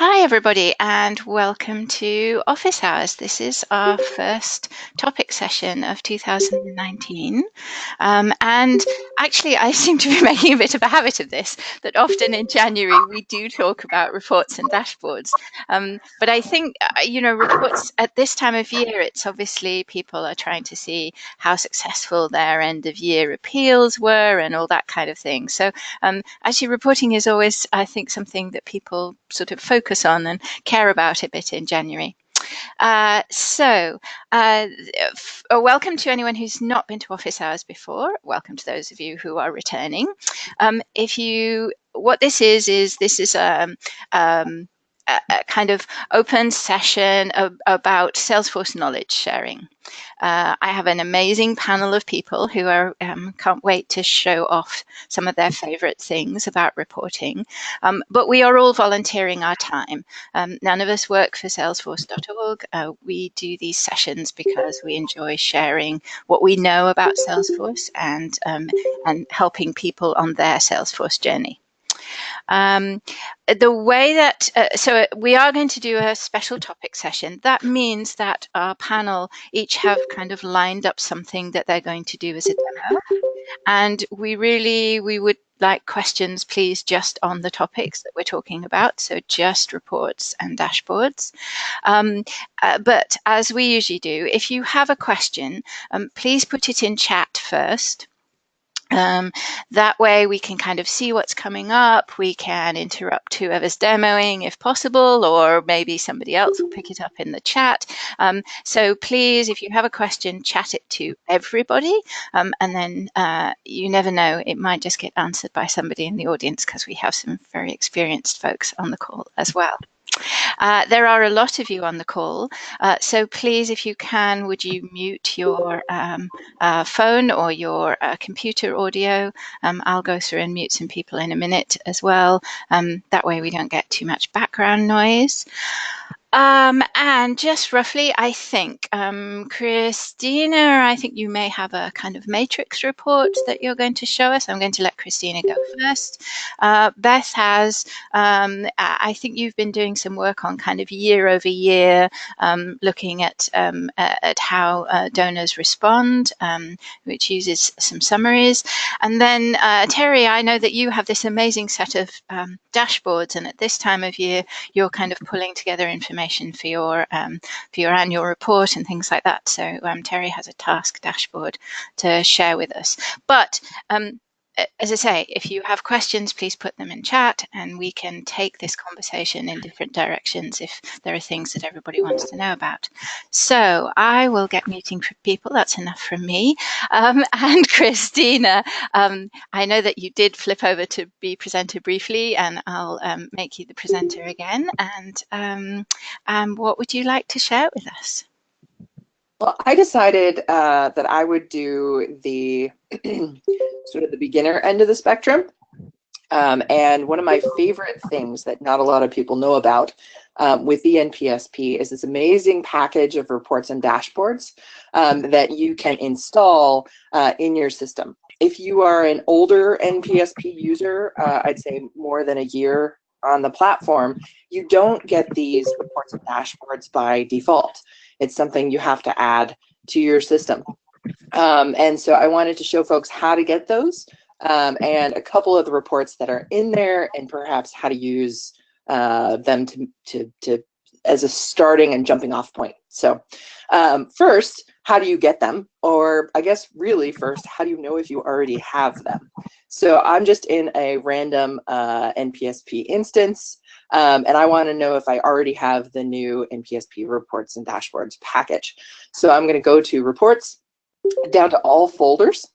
Hi everybody and welcome to Office Hours. This is our first topic session of 2019. And actually I seem to be making a bit of a habit of this, that often in January we do talk about reports and dashboards. But I think, reports at this time of year, it's obviously people are trying to see how successful their end of year appeals were and all that kind of thing. So actually reporting is always, I think, something that people sort of focus on and care about a bit in January. Welcome to anyone who's not been to Office Hours before. Welcome to those of you who are returning. What this is a kind of open session about Salesforce knowledge sharing. I have an amazing panel of people who are can't wait to show off some of their favorite things about reporting. But we are all volunteering our time. None of us work for Salesforce.org. We do these sessions because we enjoy sharing what we know about Salesforce and helping people on their Salesforce journey. The way that, so we are going to do a special topic session. That means that our panel each have kind of lined up something that they're going to do as a demo. And we would like questions, please, just on the topics that we're talking about. So just reports and dashboards. But as we usually do, if you have a question, please put it in chat first. That way we can kind of see what's coming up. We can interrupt whoever's demoing if possible, or maybe somebody else will pick it up in the chat. So please, if you have a question, chat it to everybody. And then you never know, it might just get answered by somebody in the audience because we have some very experienced folks on the call as well. There are a lot of you on the call, so please, if you can, would you mute your phone or your computer audio? I'll go through and mute some people in a minute as well. That way we don't get too much background noise. And just roughly, I think, Kristina, I think you may have a kind of matrix report that you're going to show us. I'm going to let Kristina go first. Beth has, I think you've been doing some work on kind of year over year, looking at how donors respond, which uses some summaries. And then Terry, I know that you have this amazing set of dashboards, and at this time of year, you're kind of pulling together information for your annual report and things like that. So Terry has a task dashboard to share with us. But as I say, if you have questions, please put them in chat and we can take this conversation in different directions if there are things that everybody wants to know about. So I will get muting for people. That's enough from me. And Kristina, I know that you did flip over to be presenter briefly, and I'll make you the presenter again. And what would you like to share with us? Well, I decided that I would do the sort of the beginner end of the spectrum. And one of my favorite things that not a lot of people know about with the NPSP is this amazing package of reports and dashboards that you can install in your system. If you are an older NPSP user, I'd say more than a year on the platform, you don't get these reports and dashboards by default. It's something you have to add to your system. And so I wanted to show folks how to get those and a couple of the reports that are in there and perhaps how to use them to as a starting and jumping off point. So first, how do you get them? Or I guess really first, how do you know if you already have them? So I'm just in a random NPSP instance. And I want to know if I already have the new NPSP reports and dashboards package. So I'm going to go to reports, down to all folders.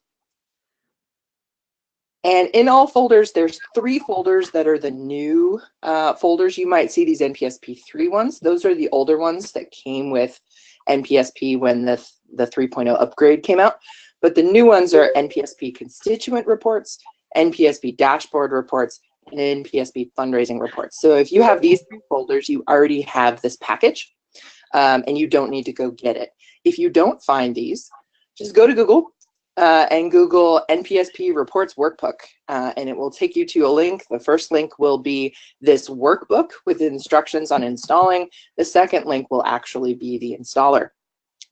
And in all folders, there's 3 folders that are the new folders. You might see these NPSP 3 ones. Those are the older ones that came with NPSP when the 3.0 upgrade came out. But the new ones are NPSP constituent reports, NPSP dashboard reports, and NPSP fundraising reports. So if you have these 3 folders, you already have this package and you don't need to go get it. If you don't find these, just go to Google, and Google NPSP Reports Workbook, and it will take you to a link. The first link will be this workbook with instructions on installing. The second link will actually be the installer.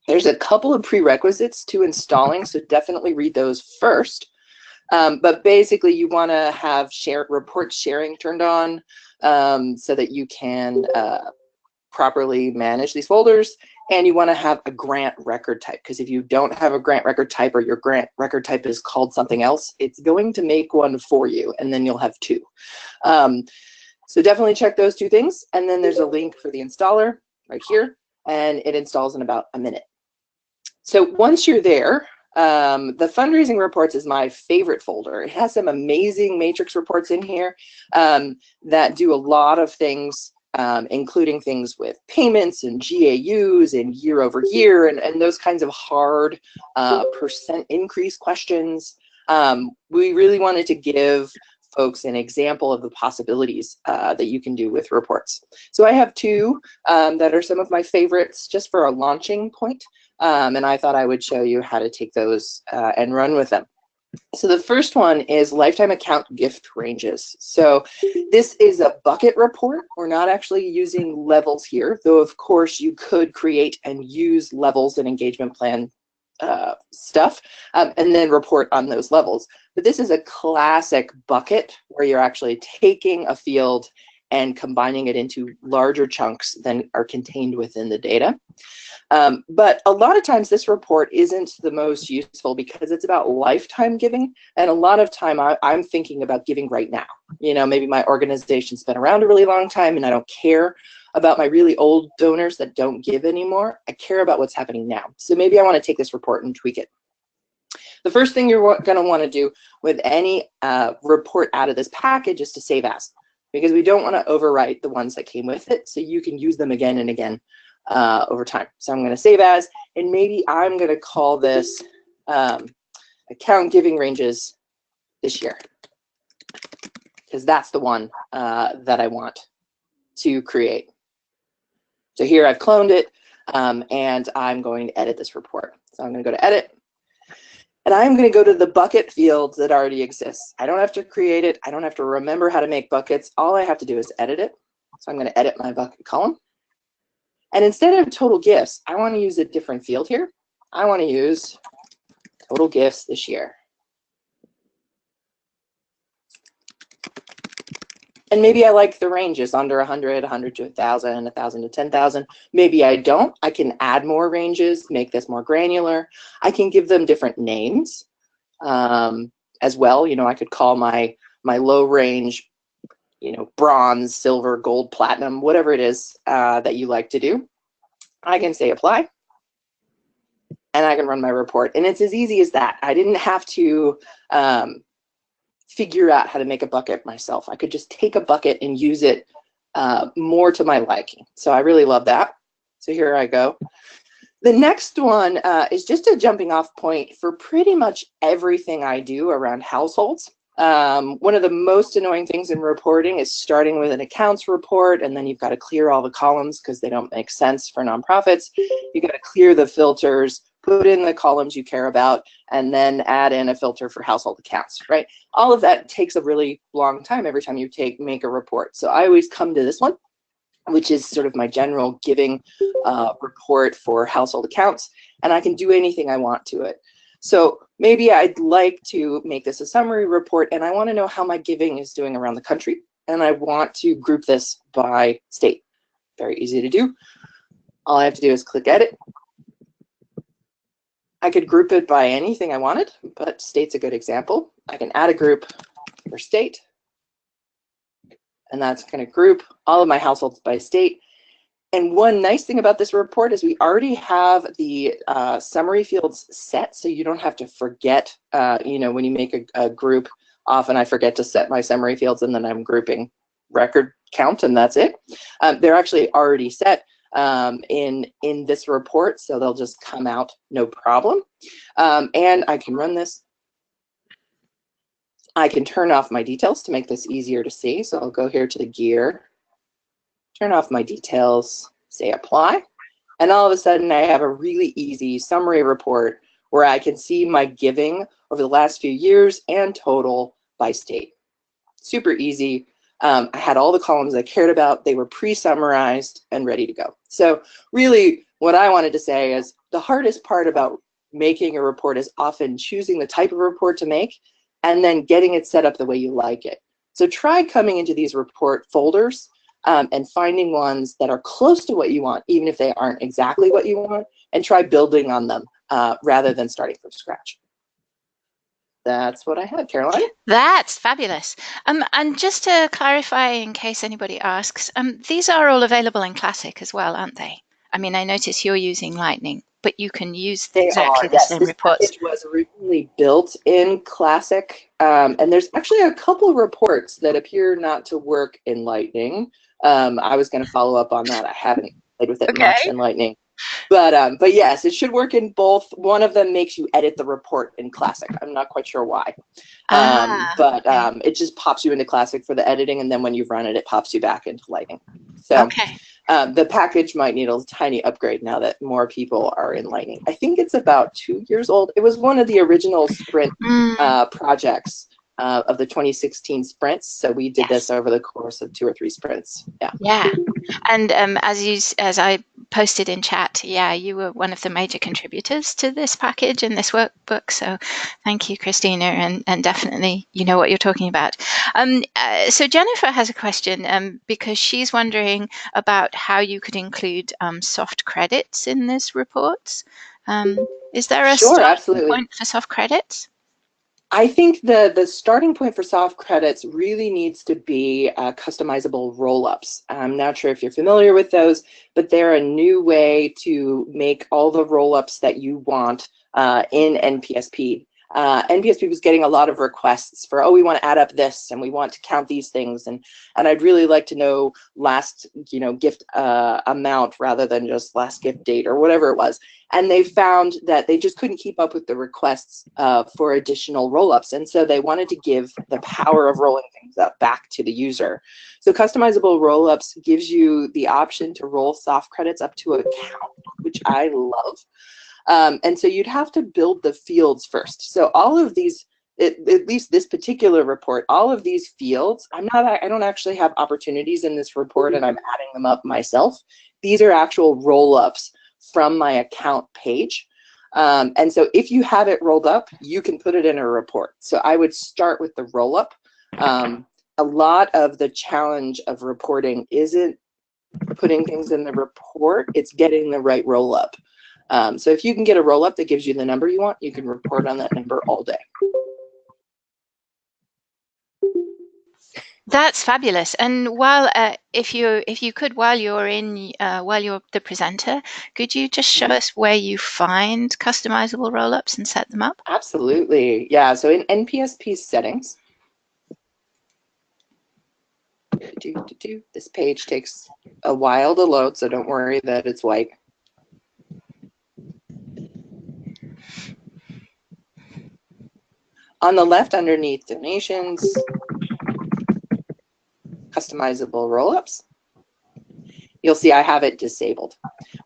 There's a couple of prerequisites to installing, so definitely read those first. But basically, you want to have report sharing turned on so that you can properly manage these folders, and you want to have a grant record type, because if you don't have a grant record type, or your grant record type is called something else, it's going to make one for you, and then you'll have two. So definitely check those two things, and then there's a link for the installer right here, and it installs in about a minute. So once you're there, the fundraising reports is my favorite folder. It has some amazing matrix reports in here that do a lot of things, including things with payments and GAUs and year over year and those kinds of hard percent increase questions. We really wanted to give folks an example of the possibilities that you can do with reports. So I have two that are some of my favorites just for a launching point, and I thought I would show you how to take those and run with them. So the first one is lifetime account gift ranges. So this is a bucket report. We're not actually using levels here, though of course you could create and use levels and engagement plan stuff and then report on those levels. But this is a classic bucket where you're actually taking a field and combining it into larger chunks than are contained within the data. But a lot of times this report isn't the most useful because it's about lifetime giving, and a lot of time I'm thinking about giving right now. You know, maybe my organization's been around a really long time and I don't care about my really old donors that don't give anymore. I care about what's happening now. So maybe I want to take this report and tweak it. The first thing you're going to want to do with any report out of this package is to save as, because we don't want to overwrite the ones that came with it, so you can use them again and again over time. So I'm going to save as, and maybe I'm going to call this account giving ranges this year, because that's the one that I want to create. So here I've cloned it, and I'm going to edit this report. So I'm going to go to edit, and I'm going to go to the bucket fields that already exists. I don't have to create it. I don't have to remember how to make buckets. All I have to do is edit it. So I'm going to edit my bucket column. And instead of total gifts, I want to use a different field here. I want to use total gifts this year. And maybe I like the ranges under 100, 100 to 1,000, 1,000 to 10,000. Maybe I don't. I can add more ranges, make this more granular. I can give them different names as well. You know, I could call my low range, you know, bronze, silver, gold, platinum, whatever it is that you like to do. I can say apply, and I can run my report. And it's as easy as that. I didn't have to figure out how to make a bucket myself. I could just take a bucket and use it more to my liking. So I really love that. So here I go. The next one is just a jumping off point for pretty much everything I do around households. One of the most annoying things in reporting is starting with an accounts report, and then you've got to clear all the columns because they don't make sense for nonprofits. You've got to clear the filters, put in the columns you care about, and then add in a filter for household accounts, right? All of that takes a really long time every time you make a report. So I always come to this one, which is sort of my general giving report for household accounts, and I can do anything I want to it. So maybe I'd like to make this a summary report, and I want to know how my giving is doing around the country, and I want to group this by state. Very easy to do. All I have to do is click edit. I could group it by anything I wanted, but state's a good example. I can add a group for state, and that's going to group all of my households by state. And one nice thing about this report is we already have the summary fields set, so you don't have to forget, you know, when you make a group, often I forget to set my summary fields, and then I'm grouping record count, and that's it. They're actually already set in this report, so they'll just come out no problem. And I can run this. I can turn off my details to make this easier to see. So I'll go here to the gear, turn off my details, say apply, and all of a sudden I have a really easy summary report where I can see my giving over the last few years and total by state. Super easy. I had all the columns I cared about. They were pre-summarized and ready to go. So really what I wanted to say is the hardest part about making a report is often choosing the type of report to make and then getting it set up the way you like it. So try coming into these report folders and finding ones that are close to what you want, even if they aren't exactly what you want, and try building on them rather than starting from scratch. That's what I had, Caroline. That's fabulous. And just to clarify, in case anybody asks, these are all available in Classic as well, aren't they? I mean, I notice you're using Lightning, but you can use exactly the same reports. This package was originally built in Classic, and there's actually a couple of reports that appear not to work in Lightning. I was going to follow up on that. I haven't played with it much in Lightning. But yes, it should work in both. One of them makes you edit the report in Classic. I'm not quite sure why. It just pops you into Classic for the editing, and then when you run it, it pops you back into Lightning. So the package might need a tiny upgrade now that more people are in Lightning. I think it's about 2 years old. It was one of the original Sprint projects of the 2016 sprints. So we did this over the course of 2 or 3 sprints. Yeah. And as I posted in chat, you were one of the major contributors to this package and this workbook. So thank you, Kristina, and definitely you know what you're talking about. So Jennifer has a question because she's wondering about how you could include soft credits in this report. Is there a starting point for soft credits? I think the starting point for soft credits really needs to be customizable roll-ups. I'm not sure if you're familiar with those, but they're a new way to make all the roll-ups that you want in NPSP. NPSP was getting a lot of requests for, we want to add up this and we want to count these things, and I'd really like to know last gift amount rather than just last gift date or whatever it was. And they found that they just couldn't keep up with the requests for additional roll-ups, and so they wanted to give the power of rolling things up back to the user. So customizable roll-ups gives you the option to roll soft credits up to a count, which I love. And so you'd have to build the fields first. So all of these, at least this particular report, all of these fields, I don't actually have opportunities in this report, and I'm adding them up myself. These are actual roll-ups from my account page. And so if you have it rolled up, you can put it in a report. So I would start with the roll-up. A lot of the challenge of reporting isn't putting things in the report, it's getting the right roll-up. So if you can get a roll-up that gives you the number you want, you can report on that number all day. That's fabulous. And while if you could, while you're the presenter, could you just show us where you find customizable roll-ups and set them up? Absolutely. Yeah. So in NPSP settings, this page takes a while to load, so don't worry that it's white. On the left underneath donations, customizable roll-ups, you'll see I have it disabled.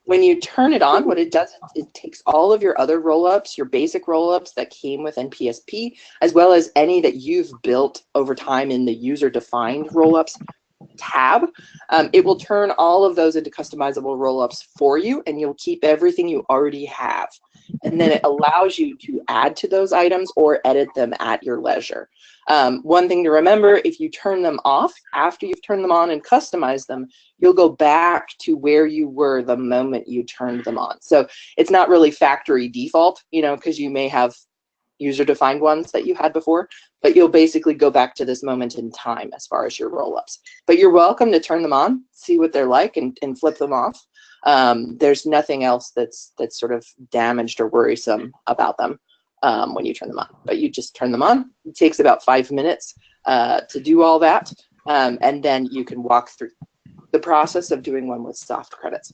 When you turn it on, what it does, it takes all of your other roll-ups, your basic roll-ups that came with NPSP, as well as any that you've built over time in the user-defined roll-ups tab. It will turn all of those into customizable roll-ups for you, and you'll keep everything you already have. And then it allows you to add to those items or edit them at your leisure. One thing to remember, if you turn them off, after you've turned them on and customized them, you'll go back to where you were the moment you turned them on. So it's not really factory default, because you may have user-defined ones that you had before, but you'll basically go back to this moment in time as far as your roll-ups. But you're welcome to turn them on, see what they're like, and flip them off. There's nothing else that's sort of damaged or worrisome about them when you turn them on. But you just turn them on. It takes about 5 minutes to do all that, and then you can walk through the process of doing one with soft credits.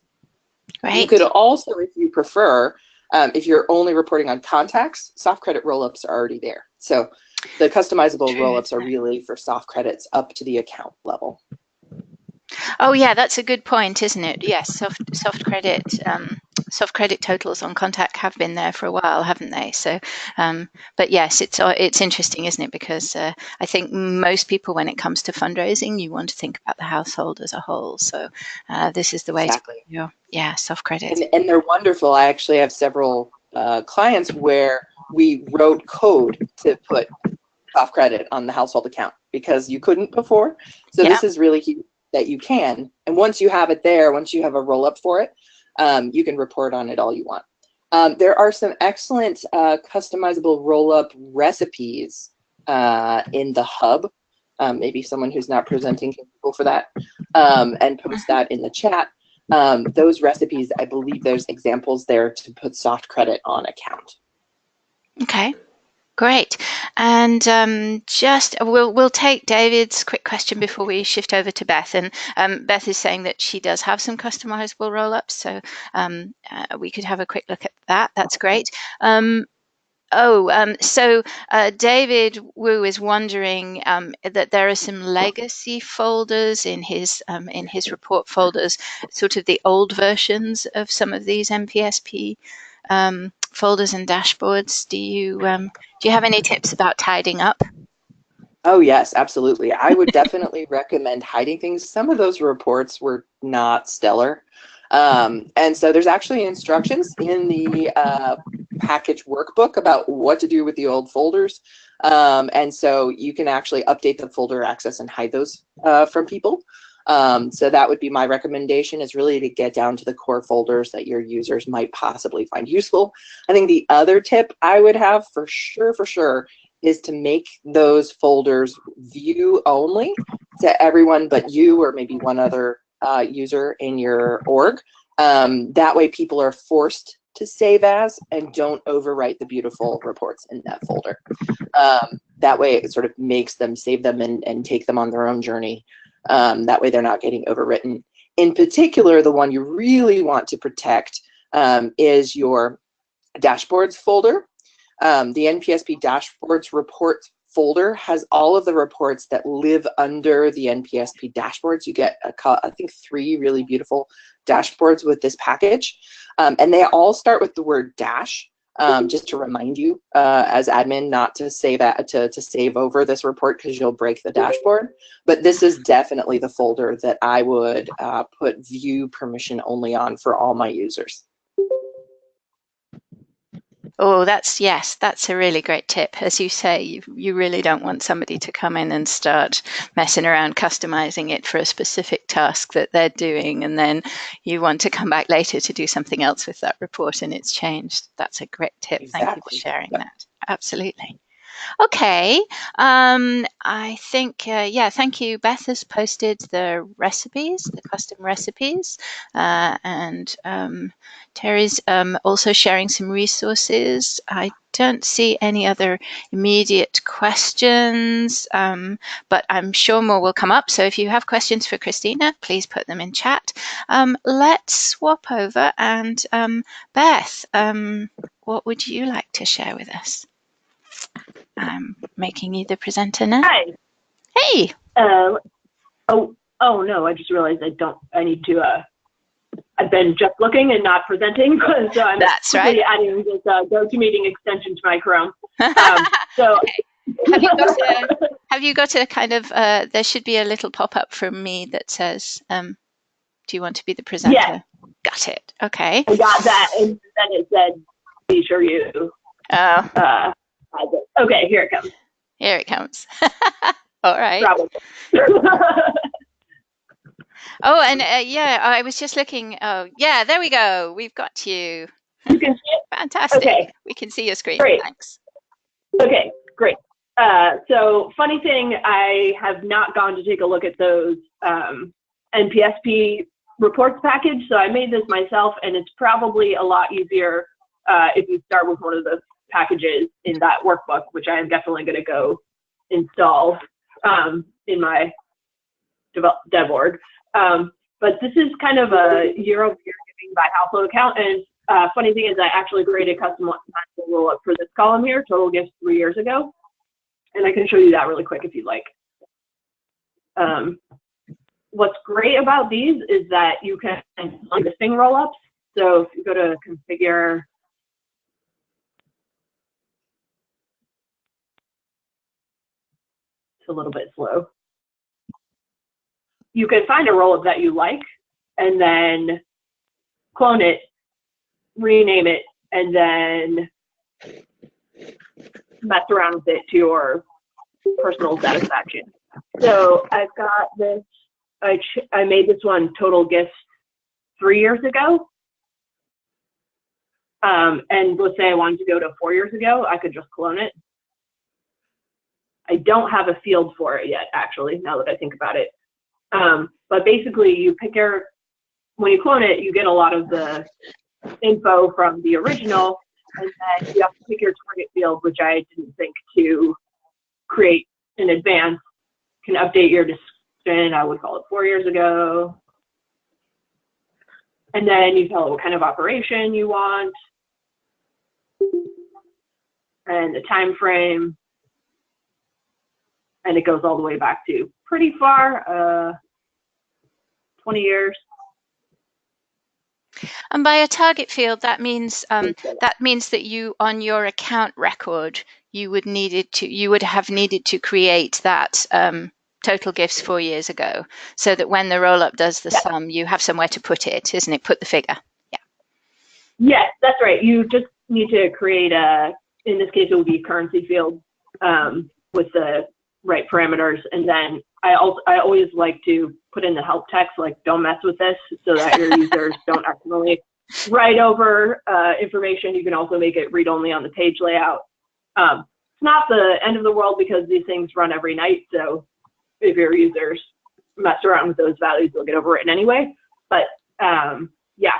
Right. You could also, if you prefer, if you're only reporting on contacts, soft credit roll-ups are already there. So the customizable roll-ups are really for soft credits up to the account level. Oh yeah, that's a good point, isn't it? Yes, soft credit soft credit totals on contact have been there for a while, haven't they? So, but yes, it's interesting, isn't it? Because I think most people, when it comes to fundraising, you want to think about the household as a whole. So this is the way Exactly. to soft credit. And they're wonderful. I actually have several clients where we wrote code to put soft credit on the household account because you couldn't before. So this is really huge that you can. And once you have it there, once you have a roll up for it, you can report on it all you want. There are some excellent customizable roll up recipes in the hub. Maybe someone who's not presenting can go for that and post that in the chat. Those recipes, I believe there's examples there to put soft credit on account. Okay. Great. And we'll take David's quick question before we shift over to Beth. And Beth is saying that she does have some customizable roll-ups, so we could have a quick look at that. That's great. So David Wu is wondering that there are some legacy folders in his report folders, sort of the old versions of some of these NPSP folders and dashboards. Do you have any tips about tidying up? Oh yes, absolutely. I would definitely recommend hiding things. Some of those reports were not stellar. And so there's actually instructions in the package workbook about what to do with the old folders. And so you can actually update the folder access and hide those from people. So that would be my recommendation, is really to get down to the core folders that your users might possibly find useful. I think the other tip I would have for sure is to make those folders view only to everyone but you or maybe one other user in your org. That way people are forced to save as and don't overwrite the beautiful reports in that folder. That way it sort of makes them save them and take them on their own journey. That way they're not getting overwritten. In particular, the one you really want to protect is your dashboards folder. The NPSP dashboards report folder has all of the reports that live under the NPSP dashboards. You get, I think, 3 really beautiful dashboards with this package. And they all start with the word dash, just to remind you as admin not to say that, to save over this report because you'll break the dashboard. But this is definitely the folder that I would put view permission only on for all my users. Oh, that's a really great tip. As you say, you really don't want somebody to come in and start messing around customizing it for a specific task that they're doing, and then you want to come back later to do something else with that report and it's changed. That's a great tip. Exactly. Thank you for sharing that. Absolutely. Okay, I think, thank you. Beth has posted the recipes, the custom recipes, and Terry's also sharing some resources. I don't see any other immediate questions, but I'm sure more will come up. So if you have questions for Kristina, please put them in chat. Let's swap over, and Beth, what would you like to share with us? I'm making you the presenter now. Hi. Hey. Oh no, I just realized I need to, I've been just looking and not presenting, so I'm That's right. adding this GoToMeeting extension to my Chrome. So have you got a kind of, there should be a little pop-up from me that says, do you want to be the presenter? Yeah. Got it. Okay. I got that, and then it said, be sure you. Oh. Okay, here it comes. Here it comes. All right. Oh, and I was just looking. Oh, yeah, there we go. We've got you. You can see it? Fantastic. Okay. We can see your screen. Great. Thanks. Okay, great. So funny thing, I have not gone to take a look at those NPSP reports package, so I made this myself, and it's probably a lot easier if you start with one of the packages in that workbook, which I am definitely going to go install in my dev org. But this is kind of a year-over-year giving by household account, and funny thing is I actually created custom roll-up for this column here, total gifts 3 years ago, and I can show you that really quick if you'd like. What's great about these is that you can existing roll-ups So if you go to configure, it's a little bit slow. You can find a rollup that you like and then clone it, rename it, and then mess around with it to your personal satisfaction. So I've got this, I made this one total gifts 3 years ago. And let's say I wanted to go to 4 years ago, I could just clone it. I don't have a field for it yet, actually, now that I think about it. But basically, you pick when you clone it, you get a lot of the info from the original, and then you have to pick your target field, which I didn't think to create in advance. You can update your description, I would call it 4 years ago. And then you tell it what kind of operation you want, and the time frame, and it goes all the way back to pretty far, 20 years. And by a target field, that means that you, on your account record, you would have needed to create that total gifts 4 years ago, so that when the roll-up does the sum, you have somewhere to put it, isn't it? Put the figure. Yeah. Yes, that's right. You just need to create in this case, it would be a currency field with the right parameters, and then I always like to put in the help text, like, don't mess with this, so that your users don't accidentally write over information. You can also make it read only on the page layout. It's not the end of the world because these things run every night, so if your users mess around with those values, they'll get overwritten anyway. But yeah.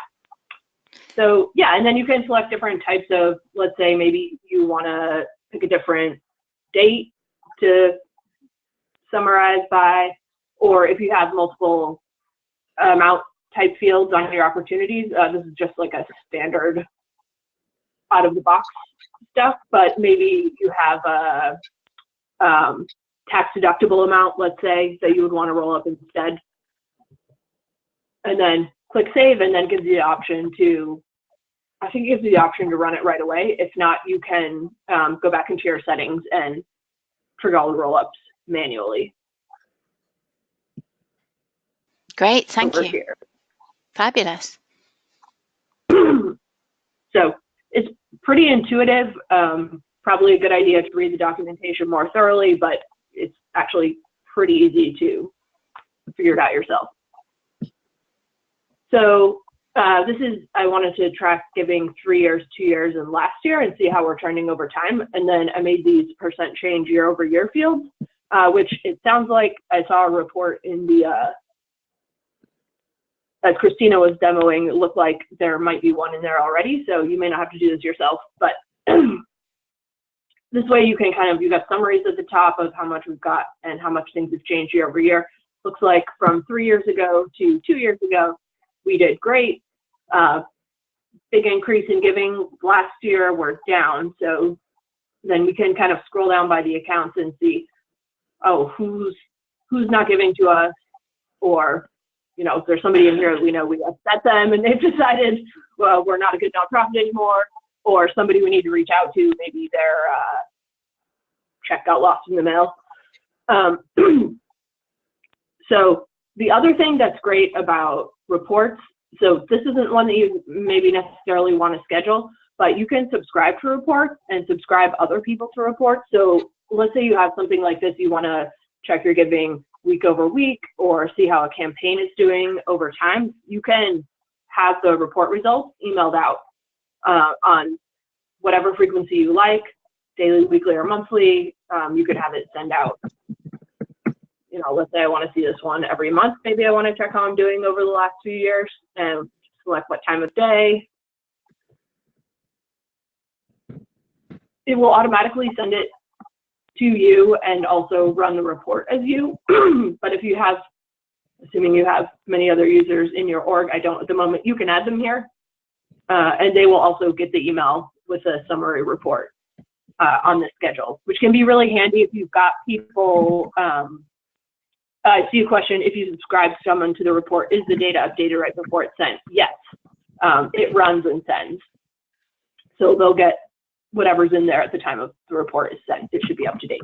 So yeah, and then you can select different types of, let's say maybe you want to pick a different date to summarize by, or if you have multiple amount type fields on your opportunities, this is just like a standard out of the box stuff, but maybe you have a tax deductible amount, let's say, that you would want to roll up instead. And then click save, and then gives you the option to, I think it gives you the option to run it right away. If not, you can go back into your settings and trigger all the roll-ups manually. Great, thank you. Here. Fabulous. So it's pretty intuitive. Probably a good idea to read the documentation more thoroughly, but it's actually pretty easy to figure it out yourself. So this is, I wanted to track giving 3 years, 2 years, and last year and see how we're trending over time. And then I made these percent change year over year fields, which it sounds like I saw a report in the, as Kristina was demoing, it looked like there might be one in there already. So you may not have to do this yourself, but this way you can kind of, you've got summaries at the top of how much we've got and how much things have changed year over year. Looks like from 3 years ago to 2 years ago, we did great. Big increase in giving. Last year we're down. So then we can kind of scroll down by the accounts and see, oh, who's not giving to us, or, you know, if there's somebody in here that we know we upset them and they've decided, well, we're not a good nonprofit anymore, or somebody we need to reach out to, maybe their check got lost in the mail. So the other thing that's great about reports, so this isn't one that you maybe necessarily want to schedule, but you can subscribe to reports and subscribe other people to reports. So let's say you have something like this, you want to check your giving week over week or see how a campaign is doing over time. You can have the report results emailed out on whatever frequency you like, daily, weekly, or monthly. You could have it send out. You know, let's say I want to see this one every month. Maybe I want to check how I'm doing over the last few years and select what time of day. It will automatically send it to you and also run the report as you. But if you have, assuming you have many other users in your org, I don't at the moment, you can add them here. And they will also get the email with a summary report on the schedule, which can be really handy if you've got people. I see a question, if you subscribe someone to the report, is the data updated right before it's sent? Yes. it runs and sends. So they'll get whatever's in there at the time of the report is sent. It should be up to date.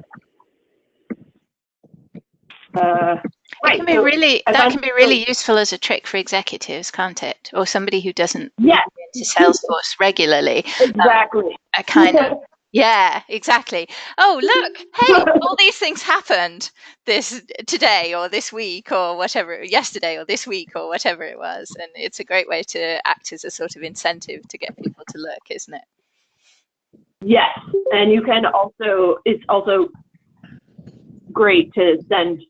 Right. That can be really useful as a trick for executives, can't it? Or somebody who doesn't get into Salesforce regularly. Exactly. A kind of, yeah, exactly. Oh, look, hey, all these things happened today or this week or whatever, yesterday or this week or whatever it was. And it's a great way to act as a sort of incentive to get people to look, isn't it? Yes, and you can also, it's also great to send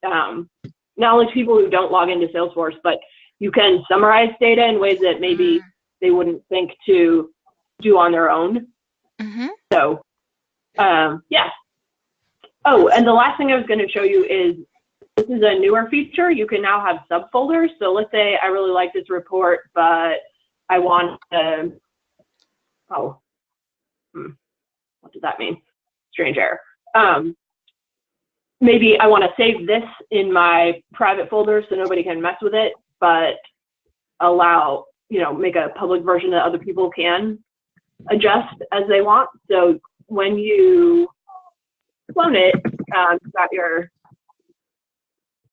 not only to people who don't log into Salesforce, but you can summarize data in ways that maybe they wouldn't think to do on their own. So, yeah. Oh, and the last thing I was going to show you is, this is a newer feature. You can now have subfolders. So let's say I really like this report, but I want to, what does that mean? Strange error. Maybe I want to save this in my private folder so nobody can mess with it, but allow, make a public version that other people can adjust as they want. So when you clone it, you've got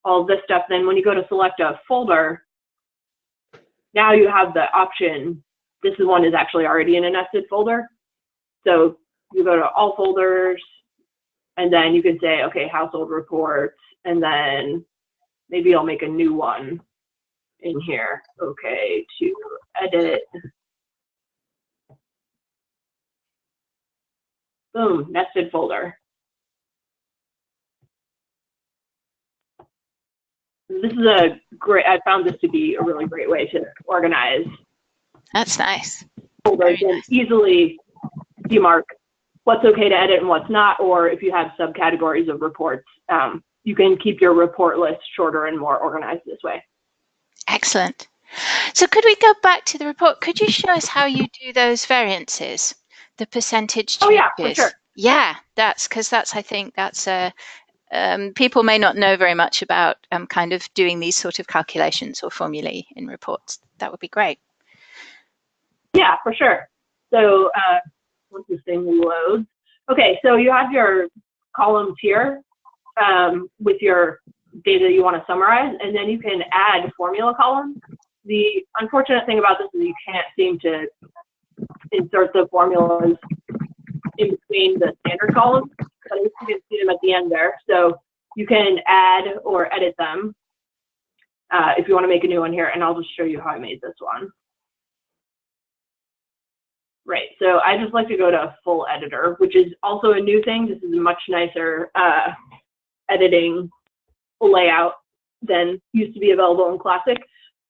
all this stuff. Then when you go to select a folder, now you have the option. This one is actually already in a nested folder. So you go to all folders, and then you can say, okay, household reports, and then maybe I'll make a new one in here. Okay, to edit. Boom, nested folder. This is I found this to be a really great way to organize. That's nice. Folders and easily demark what's okay to edit and what's not, or if you have subcategories of reports, you can keep your report list shorter and more organized this way. Excellent. So could we go back to the report? Could you show us how you do those variances, the percentage changes? Oh yeah, for sure. Yeah, I think that's people may not know very much about kind of doing these sort of calculations or formulae in reports. That would be great. Yeah, for sure. So once this thing loads. Okay, so you have your columns here with your data you want to summarize, and then you can add formula columns. The unfortunate thing about this is you can't seem to insert the formulas in between the standard columns, but you can see them at the end there. So you can add or edit them if you want to make a new one here, and I'll just show you how I made this one. Right, so I just like to go to full editor, which is also a new thing. This is a much nicer editing layout than used to be available in Classic.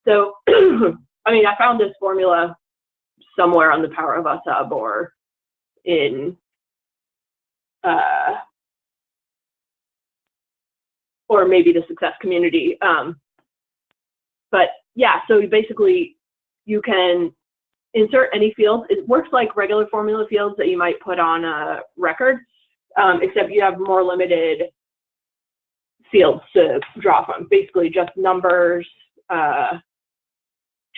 So, I mean, I found this formula somewhere on the Power of Us Hub or in, or maybe the Success Community. But yeah, so basically you can insert any fields. It works like regular formula fields that you might put on a record, except you have more limited fields to draw from. Basically just numbers,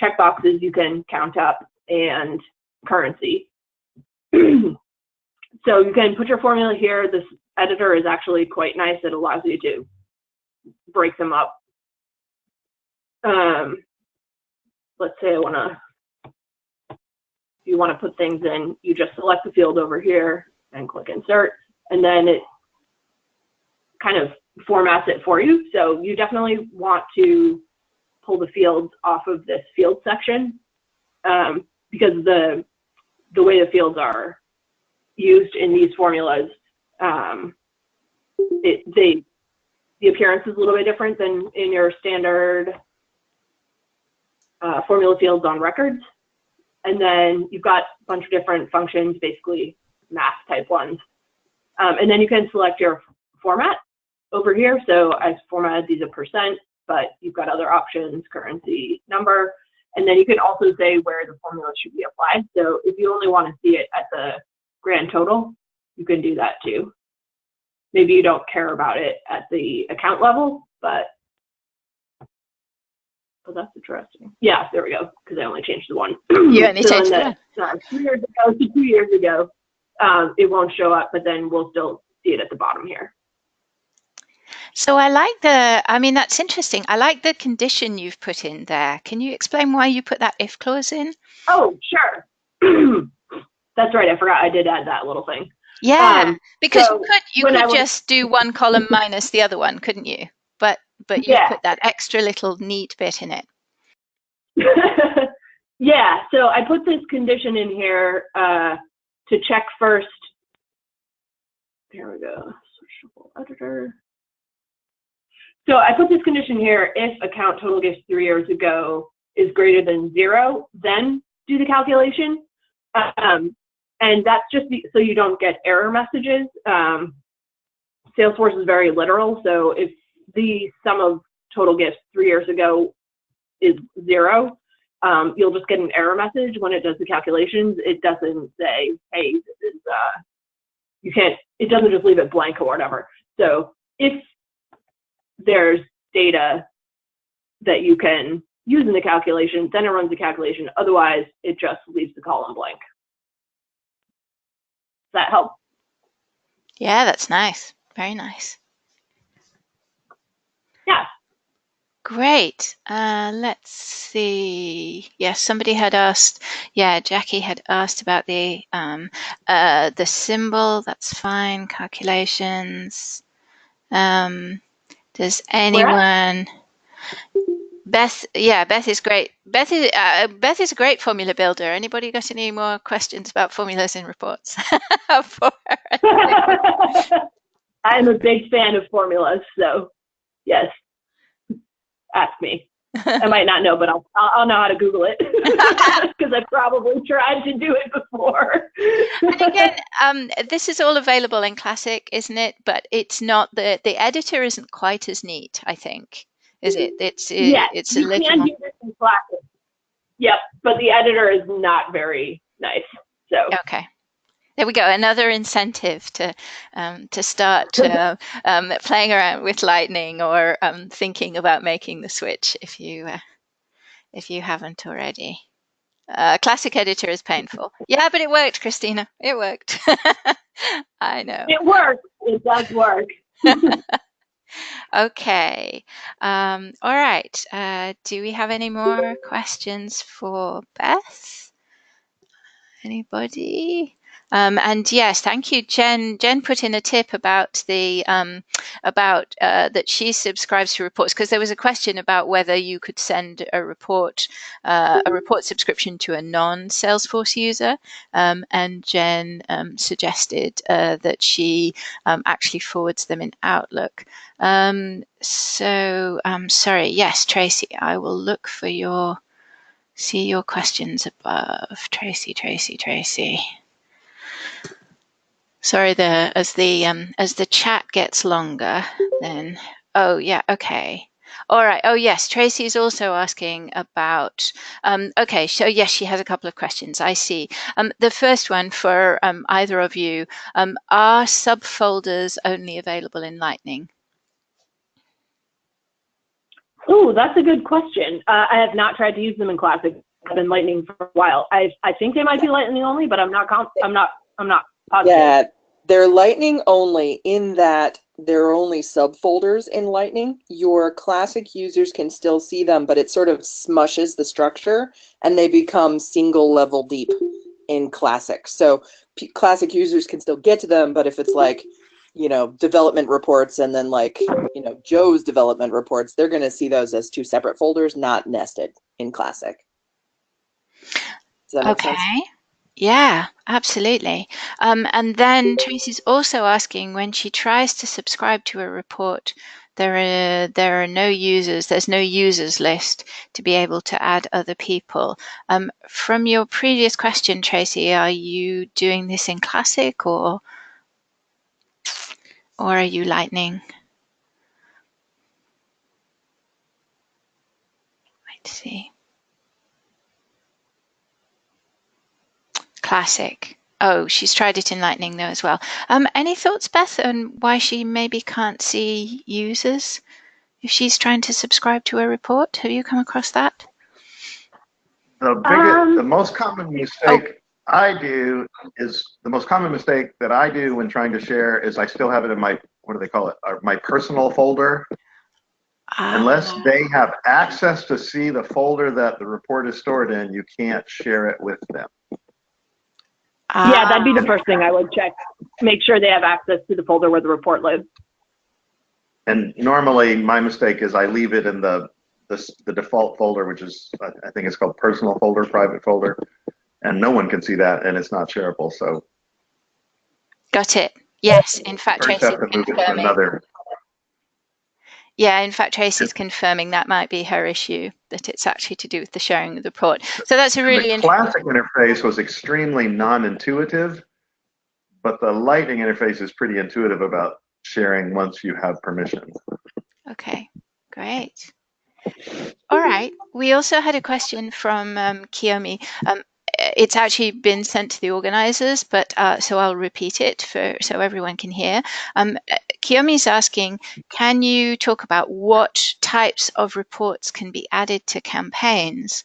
checkboxes you can count up, and currency. So you can put your formula here. This editor is actually quite nice. It allows you to break them up. Let's say you want to put things in, you just select the field over here and click insert, and then it kind of formats it for you. So you definitely want to pull the fields off of this field section because the way the fields are used in these formulas, the appearance is a little bit different than in your standard formula fields on records. And then you've got a bunch of different functions, basically math type ones. And then you can select your format over here. So I formatted these a %, but you've got other options, currency, number. And then you can also say where the formula should be applied. So if you only want to see it at the grand total, you can do that too. Maybe you don't care about it at the account level, but Oh, that's interesting. Yeah, there we go, because I only changed the one. You only so changed the one. 3 years ago to 2 years ago, it won't show up, but then we'll still see it at the bottom here. So that's interesting. I like the condition you've put in there. Can you explain why you put that if clause in? Oh, sure. That's right. I forgot I did add that little thing. Yeah, because so you could just do one column minus the other one, couldn't you? But you put that extra little neat bit in it. Yeah, so I put this condition in here to check first. There we go. Searchable editor. So I put this condition here: if account total gifts 3 years ago is greater than 0, then do the calculation. And that's just so you don't get error messages. Salesforce is very literal, so if the sum of total gifts 3 years ago is 0, you'll just get an error message when it does the calculations. It doesn't say, hey, this is, you can't, it doesn't just leave it blank or whatever. So if there's data that you can use in the calculation, then it runs the calculation. Otherwise, it just leaves the column blank. Does that help? Yeah, that's nice. Very nice. Yeah. Great. Let's see. Yes, somebody had asked. Yeah, Jackie had asked about the symbol. That's fine. Calculations. Does anyone? Beth, yeah, Beth is great. Beth is a great formula builder. Anybody got any more questions about formulas in reports? For her? I'm a big fan of formulas, so yes, ask me. I might not know, but I'll know how to Google it because I've probably tried to do it before. And again, this is all available in Classic, isn't it? But it's not the editor isn't quite as neat, I think. Is it? It's a little. You can do this in Classic. Yep, but the editor is not very nice. So okay, there we go. Another incentive to start playing around with Lightning or thinking about making the switch if you haven't already. Classic editor is painful. Yeah, but it worked, Kristina. It worked. I know. It works. It does work. Okay. All right. Do we have any more questions for Beth? Anybody? And yes, thank you, Jen. Jen put in a tip about the that she subscribes to reports, because there was a question about whether you could send a report subscription to a non-Salesforce user, and Jen suggested that she actually forwards them in Outlook. Sorry. Yes, Tracy, I will look for see your questions above. Tracy. Sorry, as the chat gets longer, then okay. All right. Oh yes, Tracy is also asking about. Okay, so yes, she has a couple of questions. I see. The first one for either of you: are subfolders only available in Lightning? Oh, that's a good question. I have not tried to use them in Classic. I've been Lightning for a while. I think they might be Lightning only, but I'm not positive. Yeah, they're Lightning only in that there are only subfolders in Lightning. Your Classic users can still see them, but it sort of smushes the structure and they become single level deep in Classic. So Classic users can still get to them, but if it's like, development reports and then like, Joe's development reports, they're going to see those as two separate folders, not nested in Classic. Does that make sense? Yeah, absolutely. And then Tracy's also asking, when she tries to subscribe to a report, there are no users. There's no users list to be able to add other people. From your previous question, Tracy, are you doing this in Classic or are you Lightning? Let's see. Classic. Oh, she's tried it in Lightning though as well. Any thoughts, Beth, on why she maybe can't see users? if she's trying to subscribe to a report. Have you come across that? The most common mistake that I do when trying to share is I still have it in my, what do they call it? My personal folder. Unless they have access to see the folder that the report is stored in, you can't share it with them. Yeah, that'd be the first thing I would check. Make sure they have access to the folder where the report lives. And normally my mistake is I leave it in the default folder, which is, I think it's called personal folder, private folder, and no one can see that, and it's not shareable. So got it. Yes, in fact, first Tracy's have to move it to confirming. another. Yeah, in fact, Tracy's confirming that might be her issue, that it's actually to do with the sharing of the report. So that's a really The classic interface was extremely non-intuitive, but the Lightning interface is pretty intuitive about sharing once you have permission. Okay, great. All right. We also had a question from Kiyomi. It's actually been sent to the organizers, but so I'll repeat it so everyone can hear. Kiyomi is asking, can you talk about what types of reports can be added to campaigns?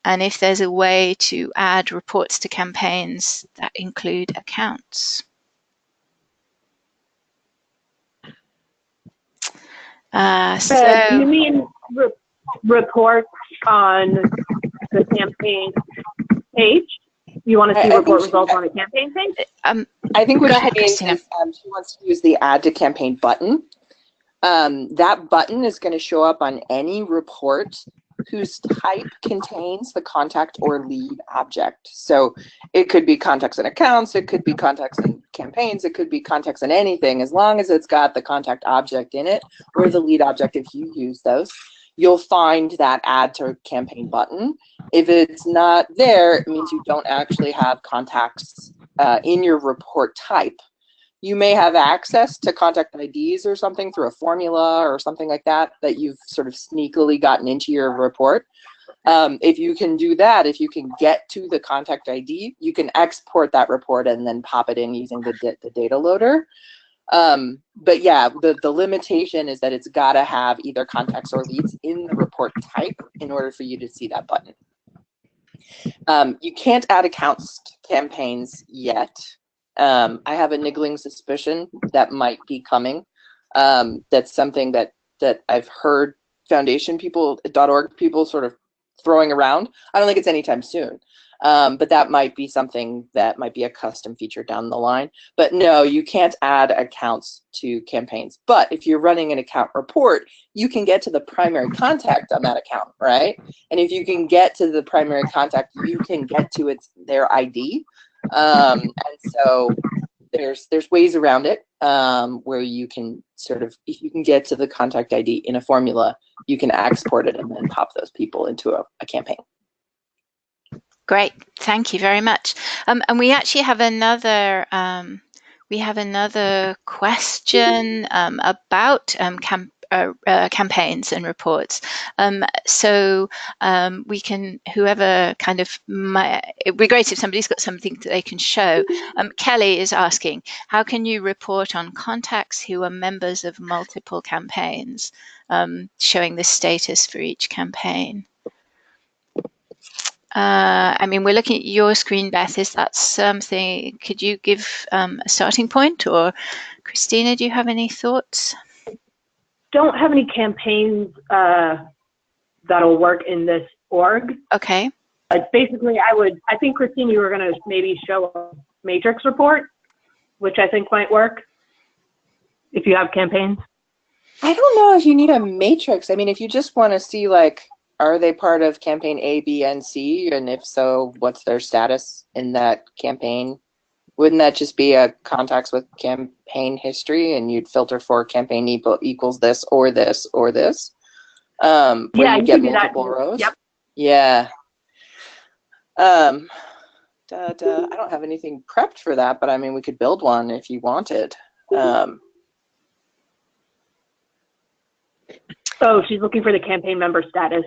And if there's a way to add reports to campaigns that include accounts? Do you mean reports on the campaign page? You want to see report results on a campaign page? I think what Go she ahead, means Kristina. is she wants to use the add to campaign button. That button is going to show up on any report whose type contains the contact or lead object. So it could be contacts and accounts, it could be contacts and campaigns, it could be contacts and anything, as long as it's got the contact object in it or the lead object if you use those. You'll find that add to campaign button. If it's not there, it means you don't actually have contacts in your report type. You may have access to contact IDs or something through a formula or something like that you've sort of sneakily gotten into your report. If you can do that, if you can get to the contact ID, you can export that report and then pop it in using the data loader. But yeah, the limitation is that it's got to have either contacts or leads in the report type in order for you to see that button. You can't add accounts to campaigns yet. I have a niggling suspicion that might be coming. That's something that I've heard Foundation people, .org people sort of throwing around. I don't think it's anytime soon. But that might be something that might be a custom feature down the line. But no, you can't add accounts to campaigns. But if you're running an account report, you can get to the primary contact on that account, right? And if you can get to the primary contact, you can get to their ID. And so there's ways around it where you can sort of, if you can get to the contact ID in a formula, you can export it and then pop those people into a campaign. Great, thank you very much. And we actually have another question about campaigns and reports. So we can, whoever kind of, it'd be great if somebody's got something that they can show. Kelly is asking, how can you report on contacts who are members of multiple campaigns, showing the status for each campaign? I mean, we're looking at your screen, Beth. Is that something, could you give a starting point? Or Kristina, do you have any thoughts? Don't have any campaigns that'll work in this org. Okay. Basically, I think, Kristina, you were going to maybe show a matrix report, which I think might work if you have campaigns. I don't know if you need a matrix. I mean, if you just want to see, like, are they part of campaign A, B, and C? And if so, what's their status in that campaign? Wouldn't that just be a contacts with campaign history, and you'd filter for campaign equals this or this or this? Where Yeah, you you get can do multiple that. rows. Yep. Yeah. I don't have anything prepped for that, but I mean, we could build one if you wanted. Oh, she's looking for the campaign member status.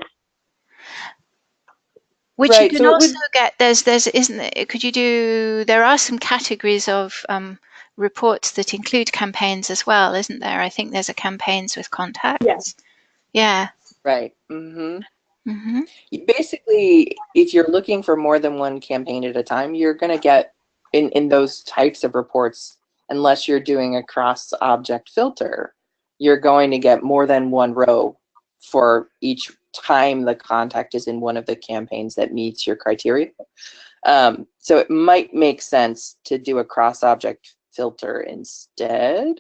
Which Right, you can so also get, there's isn't it, could you do, there are some categories of reports that include campaigns as well, isn't there? I think there's a campaigns with contacts. Yes. Yeah. Right. Mm-hmm. Mm-hmm. Basically, if you're looking for more than one campaign at a time, you're going to get in those types of reports, unless you're doing a cross-object filter, you're going to get more than one row for each time the contact is in one of the campaigns that meets your criteria. So it might make sense to do a cross-object filter instead.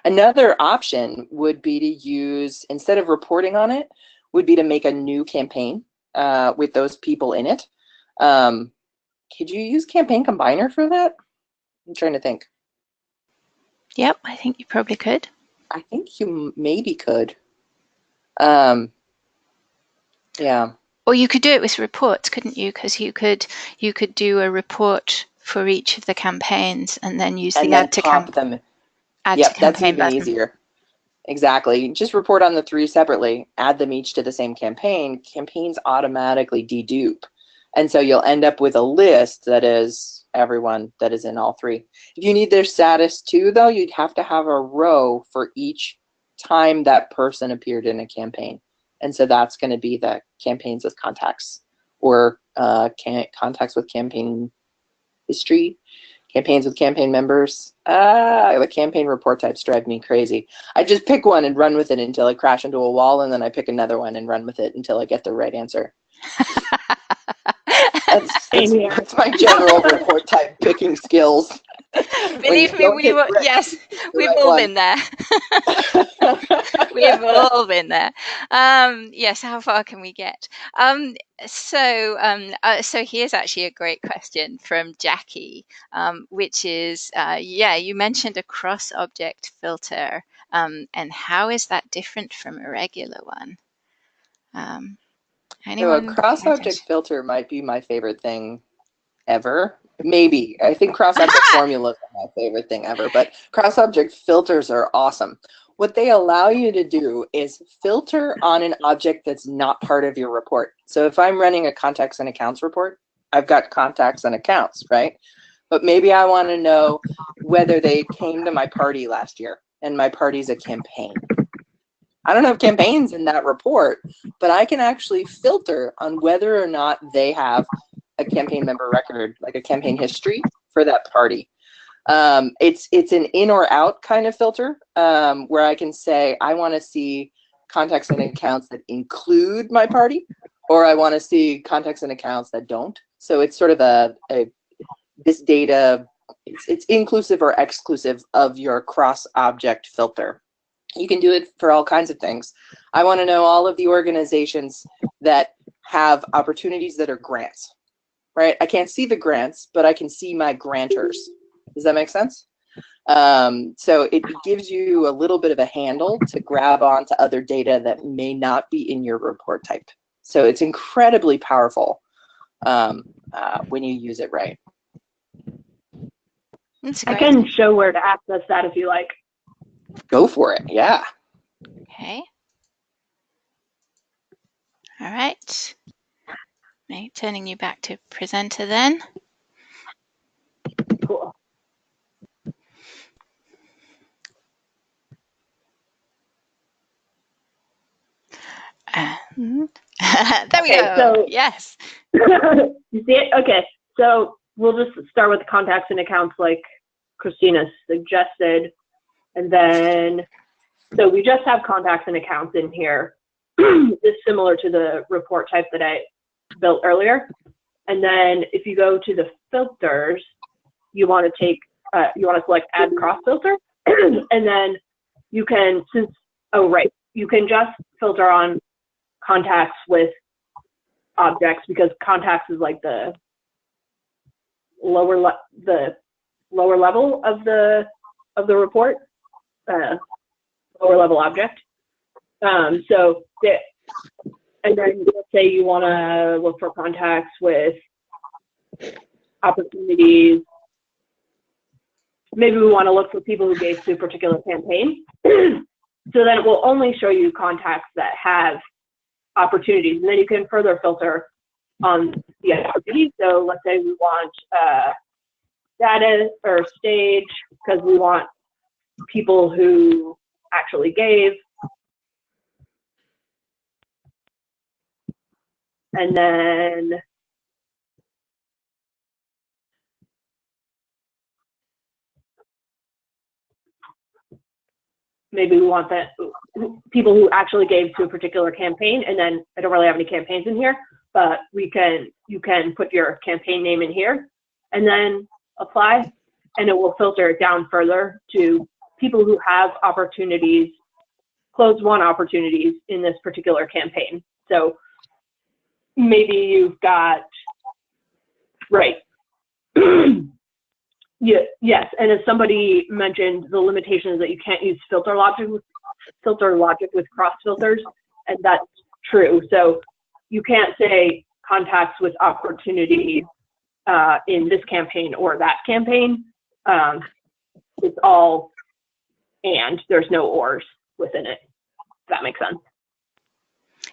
Another option would be to use, instead of reporting on it, would be to make a new campaign with those people in it. Could you use Campaign Combiner for that? I'm trying to think. Yep, I think you probably could. I think you maybe could. Yeah. Or you could do it with reports, couldn't you? Because you could do a report for each of the campaigns and then use the add to campaign. Yep, that's even easier. Exactly. Just report on the 3 separately, add them each to the same campaign. Campaigns automatically dedupe. And so you'll end up with a list that is everyone that is in all 3. If you need their status too, though, you'd have to have a row for each time that person appeared in a campaign. And so that's going to be the campaigns with contacts, or contacts with campaign history, campaigns with campaign members. The campaign report types drive me crazy. I just pick one and run with it until I crash into a wall, and then I pick another one and run with it until I get the right answer. That's my general report type picking skills. Believe me, yes, we've all been there. We've all been there. Yes, how far can we get? So here's actually a great question from Jackie, which is, you mentioned a cross-object filter, and how is that different from a regular one? Anyone? So a cross-object filter might be my favorite thing ever. Maybe. I think cross-object formulas are my favorite thing ever, but cross-object filters are awesome. What they allow you to do is filter on an object that's not part of your report. So if I'm running a contacts and accounts report, I've got contacts and accounts, right? But maybe I want to know whether they came to my party last year, and my party's a campaign. I don't have campaigns in that report, but I can actually filter on whether or not they have a campaign member record, like a campaign history for that party. It's an in or out kind of filter, where I can say I want to see contacts and accounts that include my party, or I want to see contacts and accounts that don't. So it's sort of this data, it's inclusive or exclusive of your cross-object filter. You can do it for all kinds of things. I want to know all of the organizations that have opportunities that are grants, right? I can't see the grants, but I can see my grantors. Does that make sense? So it gives you a little bit of a handle to grab onto other data that may not be in your report type. So it's incredibly powerful when you use it right. I can show where to access that if you like. Go for it, yeah. Okay. All right. Turning you back to presenter then. Cool. There we go. So, yes. You see it? Okay. So we'll just start with contacts and accounts like Kristina suggested. And then, so we just have contacts and accounts in here. It's similar to the report type that I built earlier. And then if you go to the filters, you want to select add cross filter. And then you can, you can just filter on contacts with objects, because contacts is like the lower level of the report, lower level object. And then let's say you want to look for contacts with opportunities. Maybe we want to look for people who gave to a particular campaign. So then it will only show you contacts that have opportunities, and then you can further filter on the opportunities. So let's say we want status or stage, because we want people who actually gave. And then maybe we want that people who actually gave to a particular campaign. And then I don't really have any campaigns in here, but you can put your campaign name in here and then apply, and it will filter it down further to people who have opportunities, closed won opportunities in this particular campaign. So maybe you've got, right. Yeah, yes, and as somebody mentioned, the limitation is that you can't use filter logic with cross filters, and that's true. So you can't say contacts with opportunity in this campaign or that campaign. It's all and, there's no ors within it. If that makes sense.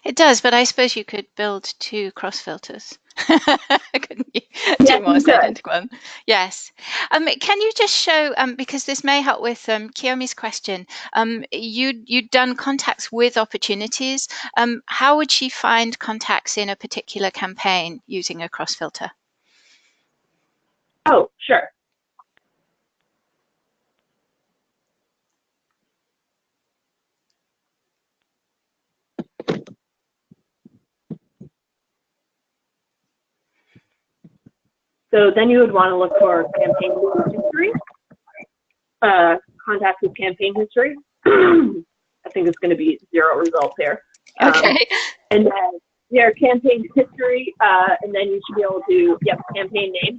It does, but I suppose you could build 2 cross filters. Couldn't you? Yes, 2 more you could. identical one. Yes. Can you just show, because this may help with Kiyomi's question, you'd done contacts with opportunities. How would she find contacts in a particular campaign using a cross filter? Oh, sure. So then you would want to look for campaign history, contacts with campaign history. I think it's going to be 0 results here. Okay. And then your campaign history, and then you should be able to, campaign name.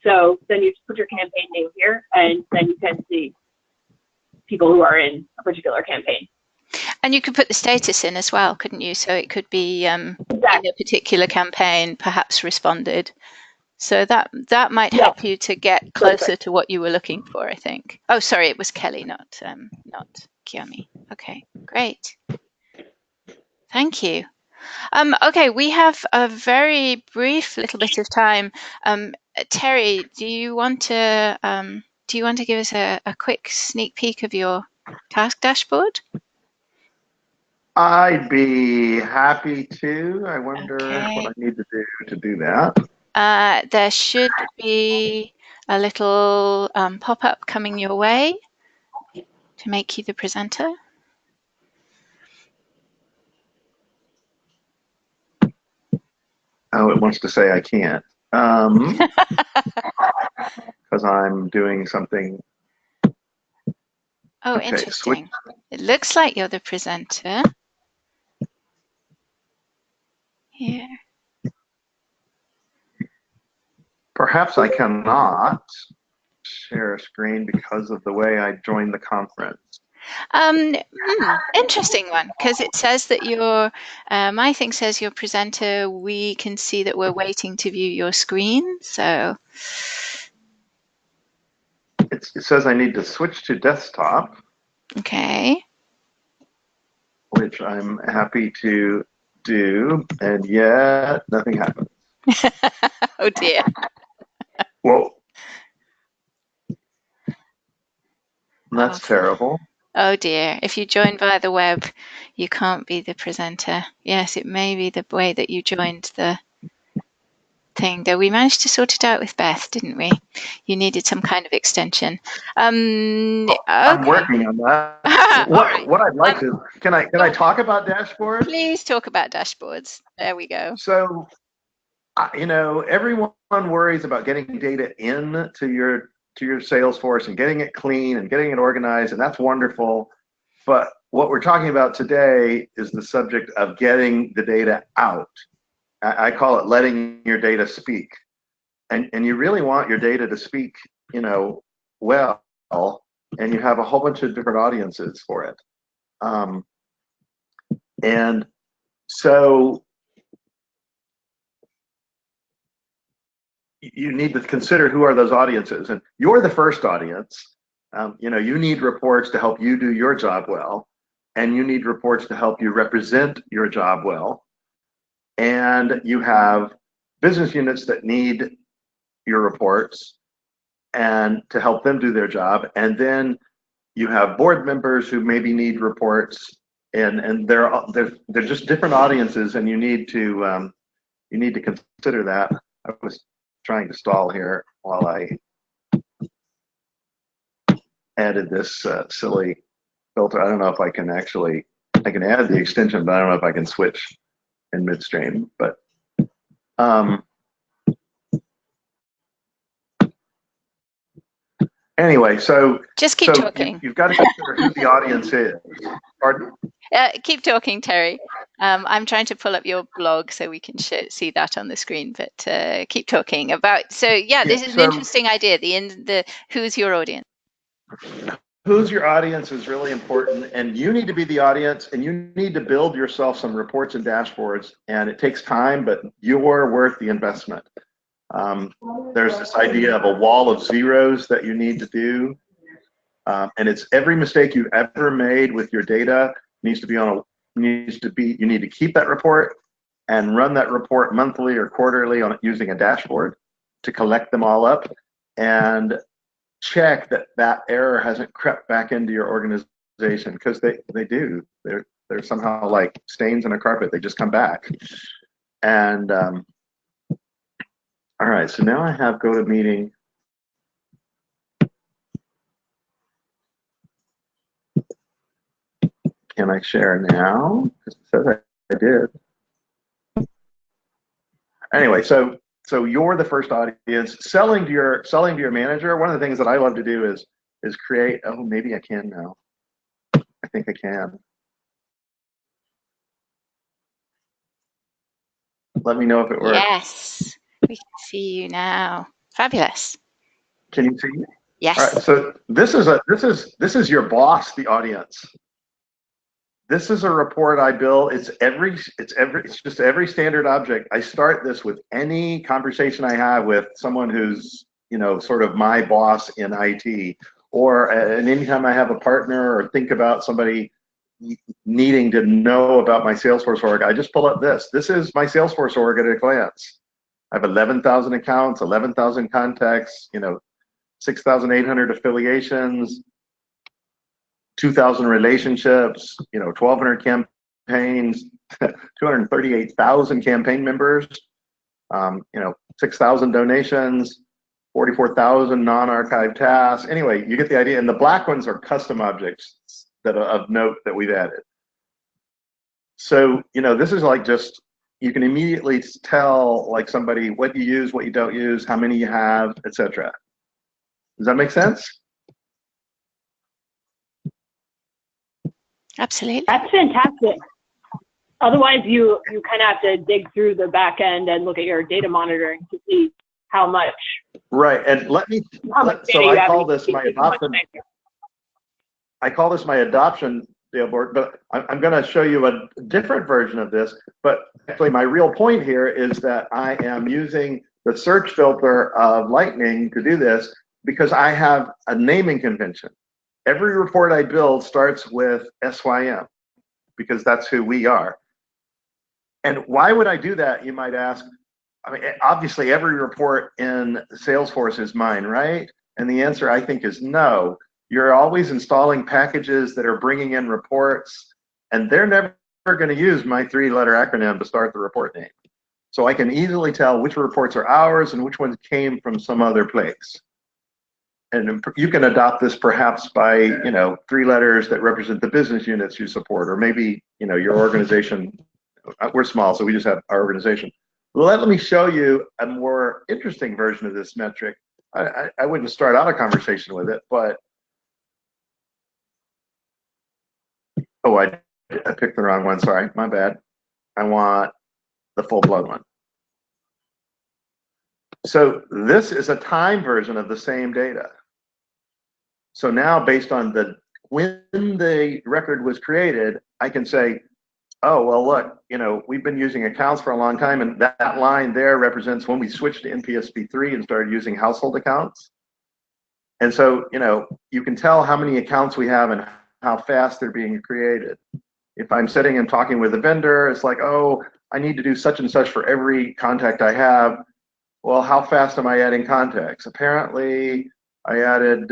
So then you just put your campaign name here, and then you can see people who are in a particular campaign. And you could put the status in as well, couldn't you? So it could be Exactly. in a particular campaign, perhaps responded. So that might help you to get closer to what you were looking for, I think. Oh, sorry, it was Kelly, not Kiyomi. Okay, great. Thank you. Okay, we have a very brief little bit of time. Terry, do you want to give us a quick sneak peek of your task dashboard? I'd be happy to. I wonder what I need to do that. There should be a little pop-up coming your way to make you the presenter. Oh, it wants to say I can't. Because I'm doing something. Oh, Okay, interesting. It looks like you're the presenter. Here. Perhaps I cannot share a screen because of the way I joined the conference. Interesting one, because it says that you're, my thing says you're presenter. We can see that we're waiting to view your screen. So It says I need to switch to desktop. Okay. Which I'm happy to do, and yet nothing happens. Oh dear. Whoa. That's terrible. Oh dear. If you join via the web, you can't be the presenter. Yes, it may be the way that you joined the thing, though we managed to sort it out with Beth, didn't we? You needed some kind of extension. Okay. I'm working on that. What I'd like to, can I talk about dashboards? Please talk about dashboards. There we go. So, everyone worries about getting data in to your Salesforce and getting it clean and getting it organized, and that's wonderful. But what we're talking about today is the subject of getting the data out. I call it letting your data speak. And you really want your data to speak, well, and you have a whole bunch of different audiences for it. And so you need to consider who are those audiences. And you're the first audience. You need reports to help you do your job well. And you need reports to help you represent your job well. And you have business units that need your reports and to help them do their job. And then you have board members who maybe need reports, and they're just different audiences, and you need to consider that. I was trying to stall here while I added this silly filter. I don't know if I can add the extension, but I don't know if I can switch in midstream. But anyway, so just keep talking. You've got to consider who the audience is. Pardon? Keep talking, Terry. I'm trying to pull up your blog so we can see that on the screen, but keep talking about. So yeah, this is an interesting idea. The who's your audience? Who's your audience is really important, and you need to be the audience, and you need to build yourself some reports and dashboards, and it takes time, but you're worth the investment. There's this idea of a wall of zeros that you need to do, and it's every mistake you've ever made with your data you need to keep that report and run that report monthly or quarterly using a dashboard to collect them all up and check that error hasn't crept back into your organization, because they do. They're somehow like stains on a carpet. They just come back. And all right, so now I have GoToMeeting. Can I share now? Because it says I did. Anyway, so you're the first audience. Selling to your manager. One of the things that I love to do is create. Oh, maybe I can now. I think I can. Let me know if it works. Yes, we can see you now. Fabulous. Can you see me? Yes. All right. So this is your boss, the audience. This is a report I build. It's just every standard object. I start this with any conversation I have with someone who's, sort of my boss in IT, and anytime I have a partner or think about somebody needing to know about my Salesforce org, I just pull up this. This is my Salesforce org at a glance. I have 11,000 accounts, 11,000 contacts, 6,800 affiliations, 2,000 relationships, 1,200 campaigns, 238,000 campaign members, 6,000 donations, 44,000 non-archived tasks. Anyway, you get the idea. And the black ones are custom objects that are of note that we've added. So, this is like just, you can immediately tell like somebody what you use, what you don't use, how many you have, etc. Does that make sense? Absolutely. That's fantastic. Otherwise, you kind of have to dig through the back end and look at your data monitoring to see how much. Right, and I call this my adoption. I call this my adoption board, but I'm going to show you a different version of this. But actually, my real point here is that I am using the search filter of Lightning to do this because I have a naming convention. Every report I build starts with SYM because that's who we are. And why would I do that, you might ask? I mean, obviously every report in Salesforce is mine, right? And the answer, I think, is no. You're always installing packages that are bringing in reports, and they're never going to use my 3-letter acronym to start the report name. So I can easily tell which reports are ours and which ones came from some other place. And you can adopt this perhaps by, 3 letters that represent the business units you support, or maybe, your organization. We're small, so we just have our organization. Let me show you a more interesting version of this metric. I wouldn't start out a conversation with it, but oh, I picked the wrong one. Sorry, my bad. I want the full-blown one. So this is a time version of the same data. So now, based on when the record was created, I can say, oh, well, look, we've been using accounts for a long time, and that line there represents when we switched to NPSP 3 and started using household accounts. And so, you can tell how many accounts we have and how fast they're being created. If I'm sitting and talking with a vendor, it's like, oh, I need to do such and such for every contact I have. Well, how fast am I adding contacts? Apparently, I added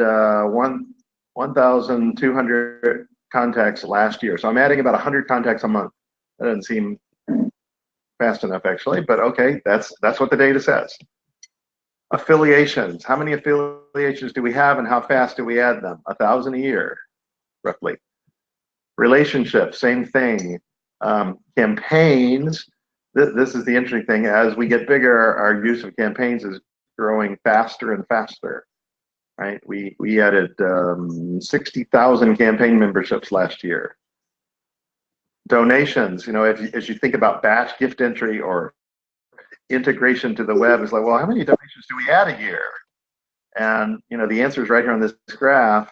1,200 contacts last year. So I'm adding about 100 contacts a month. That doesn't seem fast enough, actually, but okay, that's what the data says. Affiliations. How many affiliations do we have, and how fast do we add them? 1,000 a year, roughly. Relationships, same thing. Campaigns. This is the interesting thing. As we get bigger, our use of campaigns is growing faster and faster. Right? We added 60,000 campaign memberships last year. Donations. You know, as you think about batch gift entry or integration to the web, it's like, well, how many donations do we add a year? And you know, the answer is right here on this graph.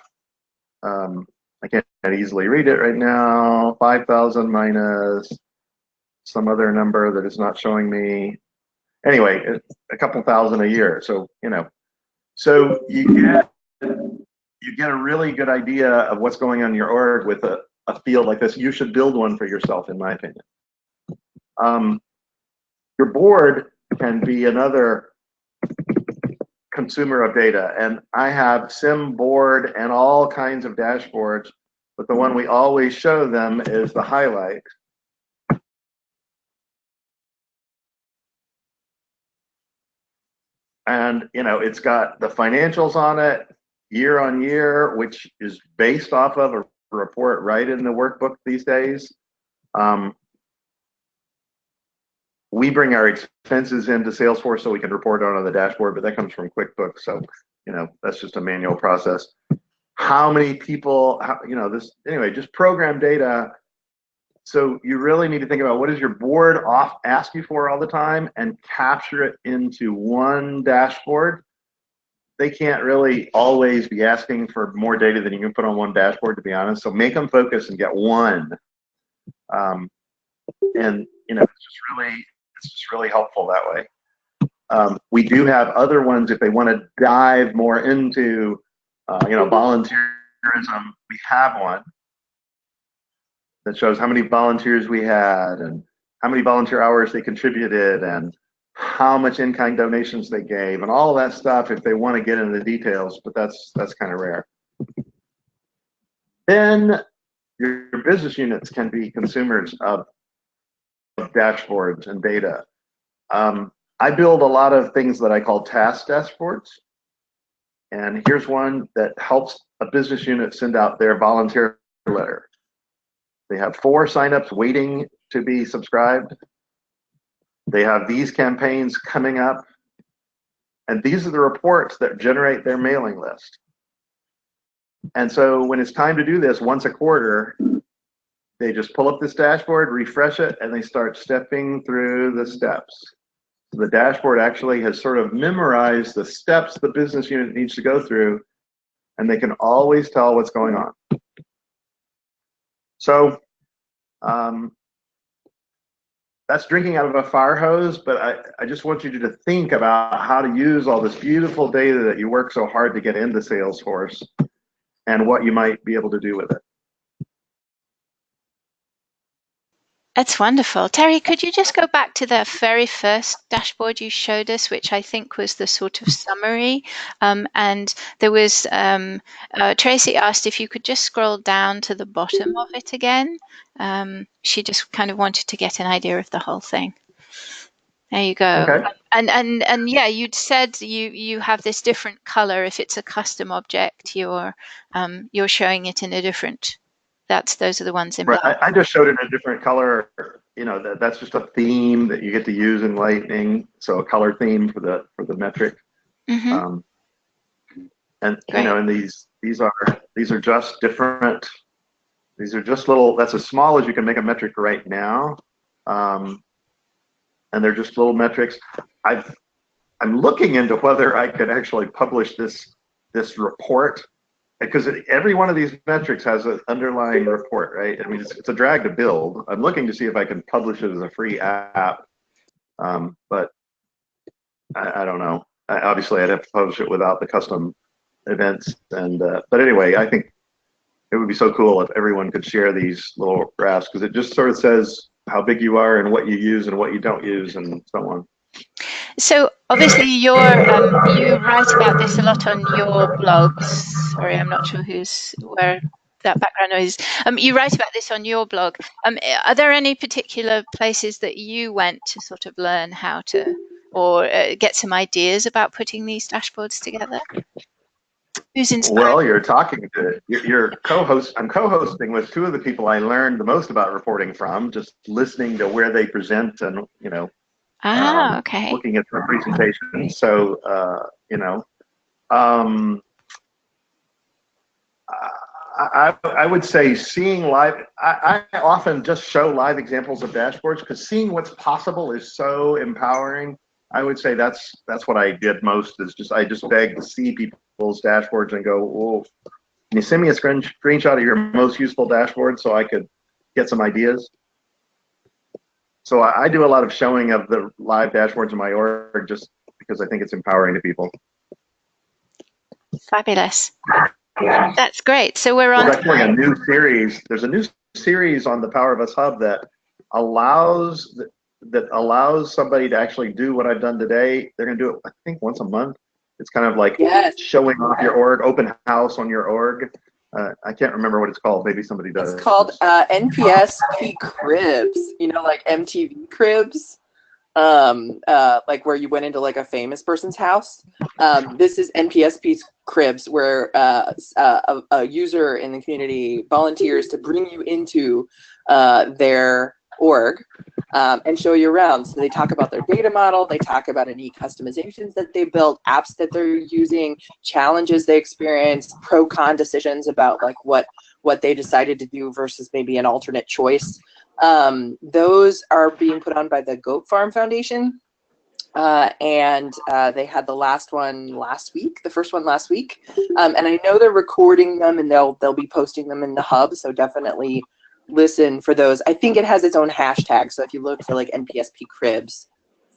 I can't easily read it right now. 5,000 minus some other number that is not showing me. Anyway, a couple thousand a year. So you know, so you get a really good idea of what's going on in your org with a field like this. You should build one for yourself, in my opinion. Your board can be another consumer of data, and I have sim board and all kinds of dashboards, but the one we always show them is the highlight. And you know, it's got the financials on it year on year, which is based off of a report right in the workbook these days. We bring our expenses into Salesforce so we can report on the dashboard, but that comes from QuickBooks. So, you know, that's just a manual process. How many people, you know, this, anyway, just program data. So you really need to think about what does your board ask you for all the time and capture it into one dashboard. They can't really always be asking for more data than you can put on one dashboard, to be honest. So make them focus and get one. And, you know, it's just really helpful that way. We do have other ones if they want to dive more into, you know, volunteerism. We have one that shows how many volunteers we had and how many volunteer hours they contributed and how much in-kind donations they gave and all of that stuff if they want to get into the details, but that's kind of rare. Then your business units can be consumers of dashboards and data. I build a lot of things that I call task dashboards. And here's one that helps a business unit send out their volunteer letter. They have 4 signups waiting to be subscribed. They have these campaigns coming up. And these are the reports that generate their mailing list. And so when it's time to do this once a quarter, they just pull up this dashboard, refresh it, and they start stepping through the steps. So the dashboard actually has sort of memorized the steps the business unit needs to go through, and they can always tell what's going on. So that's drinking out of a fire hose, but I just want you to think about how to use all this beautiful data that you work so hard to get into Salesforce and what you might be able to do with it. That's wonderful. Terry, could you just go back to the very first dashboard you showed us, which I think was the sort of summary? And there was, Tracy asked if you could just scroll down to the bottom of it again. She just kind of wanted to get an idea of the whole thing. There you go. Okay. And yeah, you'd said you have this different color. If it's a custom object, you're showing it in a different. Those are the ones in black. Right. I just showed it in a different color. You know, that's just a theme that you get to use in Lightning. So a color theme for the metric. Mm-hmm. And Great. You know, and these are just different. These are just little. That's as small as you can make a metric right now. And they're just little metrics. I'm looking into whether I could actually publish this report, because every one of these metrics has an underlying report, right? I mean, it's a drag to build. I'm looking to see if I can publish it as a free app, but I don't know. Obviously, I'd have to publish it without the custom events. And but anyway, I think it would be so cool if everyone could share these little graphs, because it just sort of says how big you are and what you use and what you don't use and so on. So obviously you write about this a lot on your blogs, Sorry, I'm not sure where that background noise. You write about this on your blog. Are there any particular places that you went to sort of learn how to, or get some ideas about putting these dashboards together? Who's inspired? Well, you're talking to your co-host. I'm co-hosting with two of the people I learned the most about reporting from, just listening to where they present and, Okay. looking at their presentations. So, I would say seeing live, I often just show live examples of dashboards because seeing what's possible is so empowering. I would say that's what I did most, is I just beg to see people's dashboards and go, "Whoa, can you send me a screenshot of your most useful dashboard so I could get some ideas?" So I do a lot of showing of the live dashboards in my org just because I think it's empowering to people. Fabulous. That's great. So we're on. There's actually a new series. There's a new series on the Power of Us Hub that allows somebody to actually do what I've done today. They're going to do it, I think, once a month. It's kind of like showing off your org, open house on your org. I can't remember what it's called. Maybe somebody does. It's called NPSP Cribs. Like MTV Cribs. Like where you went into like a famous person's house. This is NPSP Cribs, where a user in the community volunteers to bring you into their org and show you around. So they talk about their data model, they talk about any customizations that they built, apps that they're using, challenges they experience, pro-con decisions about like what they decided to do versus maybe an alternate choice. Those are being put on by the Goat Farm Foundation. And they had the last one last week, the first one last week. And I know they're recording them and they'll be posting them in the hub. So definitely listen for those. I think it has its own hashtag. So if you look for like NPSP Cribs,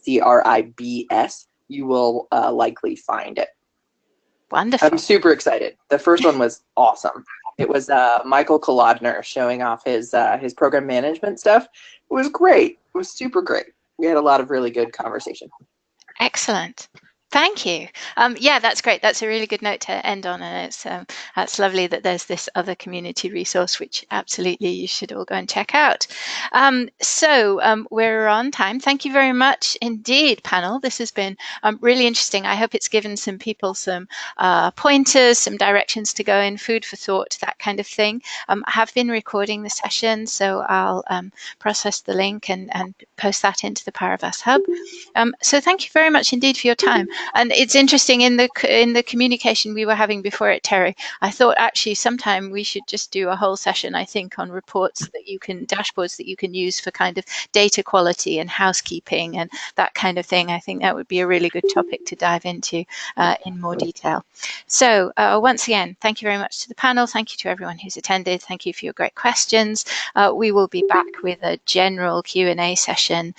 CRIBS, you will likely find it. Wonderful. I'm super excited. The first one was awesome. It was Michael Kolodner showing off his program management stuff. It was great. It was super great. We had a lot of really good conversation. Excellent. Thank you. Yeah, that's great. That's a really good note to end on, and it's lovely that there's this other community resource, which absolutely you should all go and check out. So we're on time. Thank you very much indeed, panel. This has been really interesting. I hope it's given some people some pointers, some directions to go in, food for thought, that kind of thing. I have been recording the session, so I'll process the link and post that into the Power of Us Hub. So thank you very much indeed for your time. And it's interesting, in the communication we were having before at Terry, I thought actually sometime we should just do a whole session, I think, on reports that dashboards that you can use for kind of data quality and housekeeping and that kind of thing. I think that would be a really good topic to dive into in more detail. So once again, thank you very much to the panel. Thank you to everyone who's attended. Thank you for your great questions. We will be back with a general Q&A session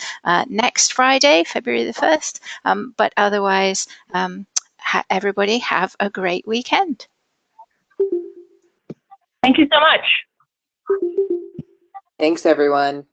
next Friday, February the 1st. But otherwise, everybody have a great weekend. Thank you so much. Thanks, everyone.